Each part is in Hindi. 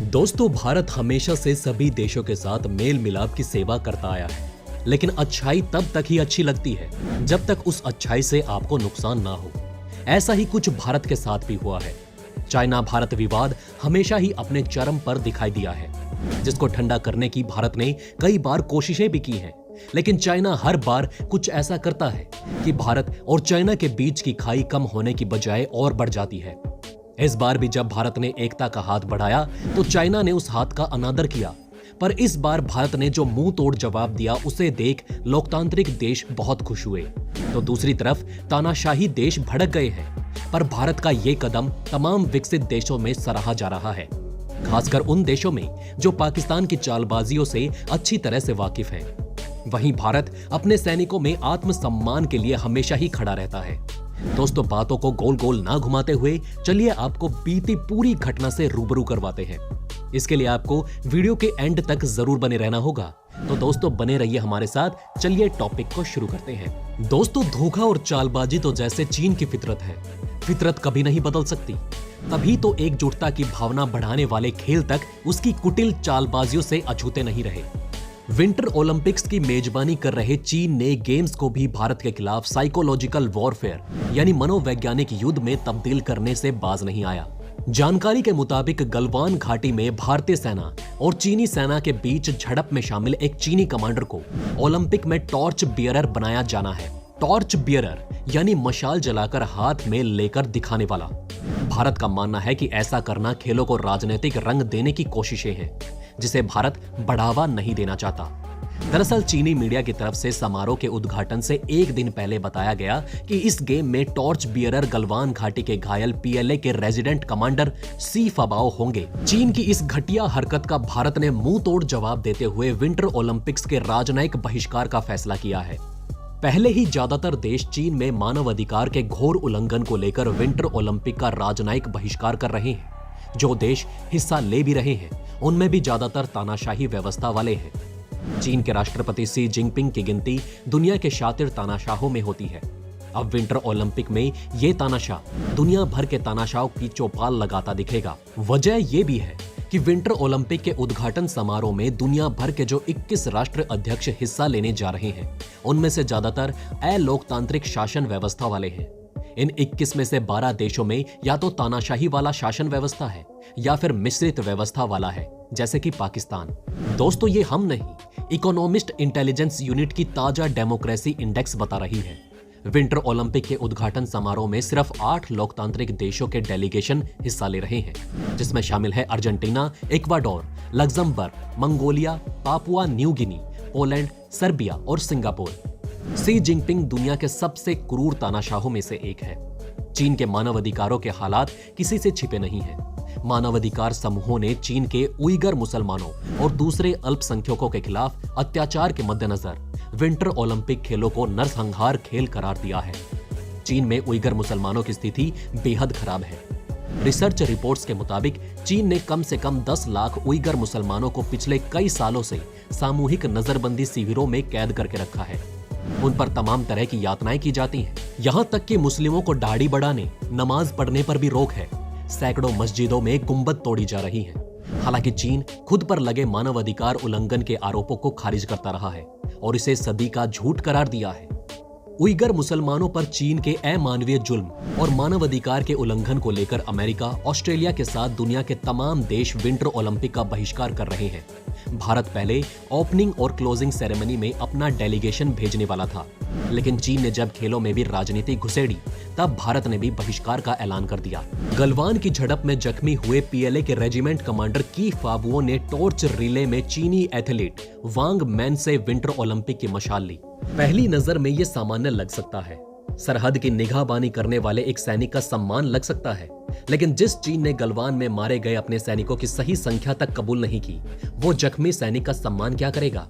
दोस्तों, भारत हमेशा से सभी देशों के साथ मेल मिलाप की सेवा करता आया है। लेकिन अच्छाई तब तक ही अच्छी लगती है जब तक उस अच्छाई से आपको नुकसान ना हो। ऐसा ही कुछ भारत के साथ भी हुआ है। चाइना भारत विवाद हमेशा ही अपने चरम पर दिखाई दिया है, जिसको ठंडा करने की भारत ने कई बार कोशिशें भी की हैं। लेकिन चाइना हर बार कुछ ऐसा करता है कि भारत और चाइना के बीच की खाई कम होने की बजाय और बढ़ जाती है। इस बार भी जब भारत ने एकता का हाथ बढ़ाया तो चाइना ने उस हाथ का अनादर किया। पर इस बार भारत ने जो मुंह तोड़ जवाब दिया, उसे देख लोकतांत्रिक देश बहुत खुश हुए। तो दूसरी तरफ तानाशाही देश भड़क गए हैं। पर भारत का ये कदम तमाम विकसित देशों में सराहा जा रहा है, खासकर उन देशों में जो पाकिस्तान की चालबाजियों से अच्छी तरह से वाकिफ है। वहीं भारत अपने सैनिकों में आत्मसम्मान के लिए हमेशा ही खड़ा रहता है। दोस्तों, बातों को गोल गोल ना घुमाते हुए चलिए आपको बीती पूरी घटना से रूबरू करवाते हैं। इसके लिए आपको वीडियो के एंड तक जरूर बने रहना होगा। तो दोस्तों, बने रहिए हमारे साथ। चलिए टॉपिक को शुरू करते हैं। दोस्तों, धोखा और चालबाजी तो जैसे चीन की फितरत है। फितरत कभी नहीं बदल सकती, तभी तो एकजुटता की भावना बढ़ाने वाले खेल तक उसकी कुटिल चालबाजियों से अछूते नहीं रहे। विंटर ओलंपिक्स की मेजबानी कर रहे चीन ने गेम्स को भी भारत के खिलाफ साइकोलॉजिकल वॉरफेयर यानी मनोवैज्ञानिक युद्ध में तब्दील करने से बाज नहीं आया। जानकारी के मुताबिक गलवान घाटी में भारतीय सेना और चीनी सेना के बीच झड़प में शामिल एक चीनी कमांडर को ओलंपिक में टॉर्च बियरर बनाया जाना है। टॉर्च बियरर यानी मशाल जलाकर हाथ में लेकर दिखाने वाला। भारत का मानना है कि ऐसा करना खेलों को राजनीतिक रंग देने की कोशिशें हैं, जिसे भारत बढ़ावा नहीं देना चाहता। दरअसल चीनी मीडिया की तरफ से समारोह के उद्घाटन से एक दिन पहले बताया गया कि इस गेम में टॉर्च बियरर गलवान घाटी के घायल पीएलए के रेजिडेंट कमांडर सी फबाओ होंगे। चीन की इस घटिया हरकत का भारत ने मुंह तोड़ जवाब देते हुए विंटर ओलंपिक्स के राजनयिक बहिष्कार का फैसला किया है। पहले ही ज्यादातर देश चीन में मानव अधिकार के घोर उल्लंघन को लेकर विंटर ओलंपिक का राजनयिक बहिष्कार कर रहे हैं। जो देश हिस्सा ले भी रहे हैं उनमें भी ज्यादातर तानाशाही व्यवस्था वाले हैं। चीन के राष्ट्रपति शी जिनपिंग की गिनती दुनिया के शातिर तानाशाहों में होती है। अब विंटर ओलंपिक में ये तानाशाह दुनिया भर के तानाशाहों की चौपाल लगाता दिखेगा। वजह यह भी है कि विंटर ओलंपिक के उद्घाटन समारोह में दुनिया भर के जो 21 राष्ट्र अध्यक्ष हिस्सा लेने जा रहे हैं, उनमें से ज्यादातर अलोकतांत्रिक शासन व्यवस्था वाले हैं। इन 21 में से 12 देशों में या तो तानाशाही वाला शासन व्यवस्था है या फिर मिश्रित व्यवस्था वाला है, जैसे कि पाकिस्तान। दोस्तों, ये हम नहीं, इकोनॉमिस्ट इंटेलिजेंस यूनिट की ताजा डेमोक्रेसी इंडेक्स बता रही है। विंटर ओलंपिक के उद्घाटन समारोह में सिर्फ 8 लोकतांत्रिक देशों के डेलीगेशन हिस्सा ले रहे हैं, जिसमें शामिल है Argentina, Ecuador, Luxembourg, Mongolia, Papua New Guinea, Poland, Serbia और सिंगापुर। शी जिनपिंग दुनिया के सबसे क्रूर तानाशाहों में से एक है। चीन के मानवाधिकारों के हालात किसी से छिपे नहीं हैं। मानवाधिकार समूहों ने चीन के उइगर मुसलमानों और दूसरे अल्पसंख्यकों के खिलाफ अत्याचार के मद्देनजर विंटर ओलंपिक खेलों को नरसंहार खेल करार दिया है। चीन में उइगर मुसलमानों की स्थिति बेहद खराब है। रिसर्च रिपोर्ट्स के मुताबिक चीन ने कम से कम 10 लाख उइगर मुसलमानों को पिछले कई सालों से सामूहिक नजरबंदी शिविरों में कैद करके रखा है। उन पर तमाम तरह की यातनाएं की जाती हैं। यहां तक कि मुस्लिमों को दाढ़ी बढ़ाने, नमाज पढ़ने पर भी रोक है। सैकड़ों मस्जिदों में गुंबद तोड़ी जा रही हैं। हालांकि चीन खुद पर लगे मानवाधिकार उल्लंघन के आरोपों को खारिज करता रहा है और इसे सदी का झूठ करार दिया है। उइगर मुसलमानों पर चीन के अमानवीय जुल्म और मानवाधिकार के उल्लंघन को लेकर अमेरिका, ऑस्ट्रेलिया के साथ दुनिया के तमाम देश विंटर ओलंपिक का बहिष्कार कर रहे हैं। भारत पहले ओपनिंग और क्लोजिंग सेरेमनी में अपना डेलीगेशन भेजने वाला था, लेकिन चीन ने जब खेलों में भी राजनीति घुसेड़ी, तब भारत ने भी बहिष्कार का ऐलान कर दिया। गलवान की झड़प में जख्मी हुए पीएलए के रेजिमेंट कमांडर की फाबुओ ने टॉर्च रिले में चीनी एथलीट वांग मैन से विंटर ओलंपिक की मशाल ली। पहली नजर में यह सामान्य लग सकता है, सरहद की निगाहबानी करने वाले एक सैनिक का सम्मान लग सकता है, लेकिन जिस चीन ने गलवान में मारे गए अपने सैनिकों की सही संख्या तक कबूल नहीं की, वो जख्मी सैनिक का सम्मान क्या करेगा?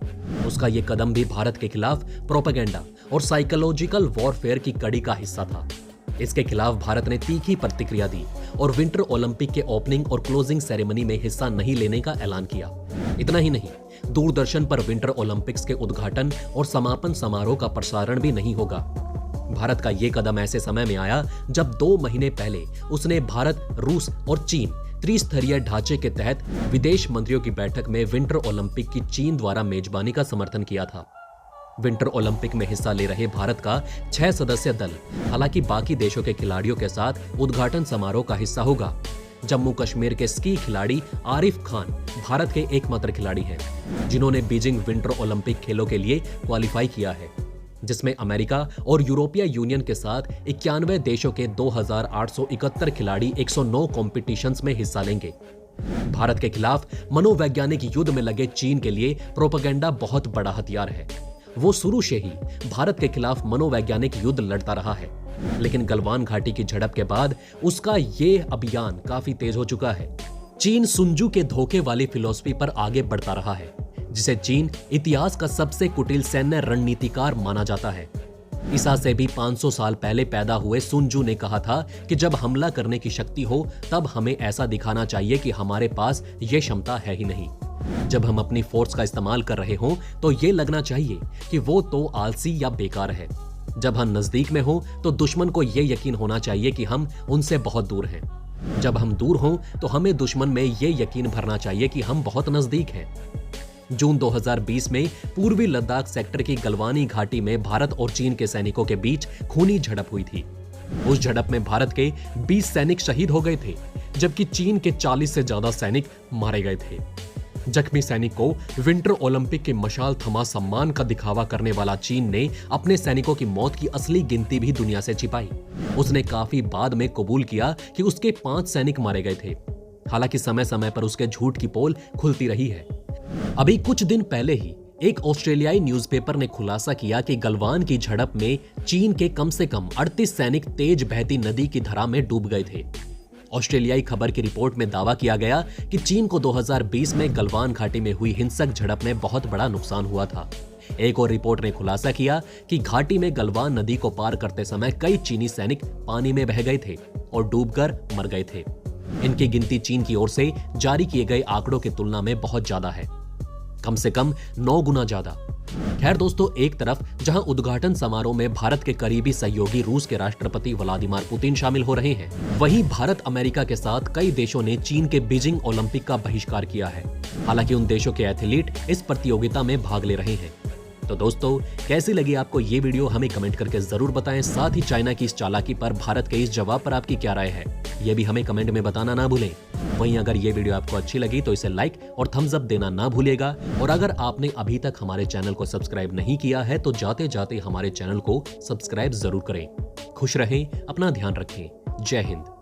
उसका ये कदम भी भारत के खिलाफ प्रोपेगेंडा और साइकोलॉजिकल वॉरफेयर की कड़ी का हिस्सा था। इसके खिलाफ भारत ने तीखी प्रतिक्रिया दी और विंटर ओलंपिक के ओपनिंग और क्लोजिंग सेरेमनी में हिस्सा नहीं लेने का ऐलान किया। इतना ही नहीं, दूरदर्शन पर विंटर ओलंपिक्स के उद्घाटन और समापन समारोह का प्रसारण भी नहीं होगा। भारत का ये कदम ऐसे समय में आया जब 2 महीने पहले उसने भारत, रूस और चीन त्रिस्तरीय ढांचे के तहत विदेश मंत्रियों की बैठक में विंटर ओलंपिक की चीन द्वारा मेजबानी का समर्थन किया था। विंटर ओलंपिक में हिस्सा ले रहे भारत का 6 सदस्य दल हालांकि बाकी देशों के खिलाड़ियों के साथ उद्घाटन समारोह का हिस्सा होगा। जम्मू कश्मीर के स्की खिलाड़ी आरिफ खान भारत के एकमात्र खिलाड़ी हैं जिन्होंने बीजिंग विंटर ओलंपिक खेलों के लिए क्वालिफाई किया है, जिसमें अमेरिका और यूरोपीय यूनियन के साथ 91 देशों के 2,871 खिलाड़ी 109 कॉम्पिटिशन्स में हिस्सा लेंगे। भारत के खिलाफ मनोवैज्ञानिक युद्ध में लगे चीन के लिए प्रोपेगेंडा बहुत बड़ा हथियार है। वो शुरू से ही भारत के खिलाफ मनोवैज्ञानिक युद्ध लड़ता रहा है, लेकिन गलवान घाटी की झड़प के बाद उसका ये अभियान काफी तेज हो चुका है। चीन सुनजू के धोखे वाली फिलॉसफी पर आगे बढ़ता रहा है, जिसे चीन इतिहास का सबसे कुटिल सैन्य रणनीतिकार माना जाता है। ईसा से भी 500 साल पहले पैदा हुए सुनजू ने कहा था कि जब हमला करने की शक्ति हो तब हमें ऐसा दिखाना चाहिए कि हमारे पास ये क्षमता है ही नहीं। जब हम अपनी फोर्स का इस्तेमाल कर रहे हों तो ये लगना चाहिए कि वो तो आलसी या बेकार है। जब हम नजदीक में हो तो दुश्मन को ये यकीन होना चाहिए कि हम उनसे बहुत दूर हैं। जब हम दूर हों तो हमें दुश्मन में ये यकीन भरना चाहिए कि हम बहुत नजदीक हैं। जून 2020 में पूर्वी लद्दाख सेक्टर की गलवानी घाटी में भारत और चीन के सैनिकों के बीच खूनी झड़प हुई थी। उस झड़प में भारत के 20 सैनिक शहीद हो गए थे, जबकि चीन के 40 से ज्यादा सैनिक मारे गए थे। जख्मी सैनिक को विंटर ओलंपिक के मशाल थमा सम्मान का दिखावा करने वाला चीन ने अपने सैनिकों की मौत की असली गिनती भी दुनिया से छिपाई। उसने काफी बाद में कबूल किया कि उसके 5 सैनिक मारे गए थे। हालांकि समय समय पर उसके झूठ की पोल खुलती रही है। अभी कुछ दिन पहले ही एक ऑस्ट्रेलियाई न्यूज़पेपर ने खुलासा किया कि गलवान की झड़प में चीन के कम से कम 38 सैनिक तेज बहती नदी की धारा में डूब गए थे। ऑस्ट्रेलियाई खबर की रिपोर्ट में दावा किया गया कि चीन को 2020 में गलवान घाटी में हुई हिंसक झड़प में बहुत बड़ा नुकसान हुआ था। एक और रिपोर्ट ने खुलासा किया कि घाटी में गलवान नदी को पार करते समय कई चीनी सैनिक पानी में बह गए थे और डूबकर मर गए थे। इनकी गिनती चीन की ओर से जारी किए गए आंकड़ों की तुलना में बहुत ज्यादा है, कम से कम 9 गुना ज्यादा। खैर दोस्तों, एक तरफ जहां उद्घाटन समारोह में भारत के करीबी सहयोगी रूस के राष्ट्रपति व्लादिमीर पुतिन शामिल हो रहे हैं, वहीं भारत अमेरिका के साथ कई देशों ने चीन के बीजिंग ओलंपिक का बहिष्कार किया है। हालांकि उन देशों के एथलीट इस प्रतियोगिता में भाग ले रहे हैं। तो दोस्तों, कैसी लगी आपको ये वीडियो हमें कमेंट करके जरूर बताएं। साथ ही चाइना की इस चालाकी पर भारत के इस जवाब पर आपकी क्या राय है, ये भी हमें कमेंट में बताना ना भूलें। वहीं अगर ये वीडियो आपको अच्छी लगी तो इसे लाइक और थम्स अप देना ना भूलिएगा। और अगर आपने अभी तक हमारे चैनल को सब्सक्राइब नहीं किया है तो जाते जाते हमारे चैनल को सब्सक्राइब जरूर करें। खुश रहें, अपना ध्यान रखें। जय हिंद।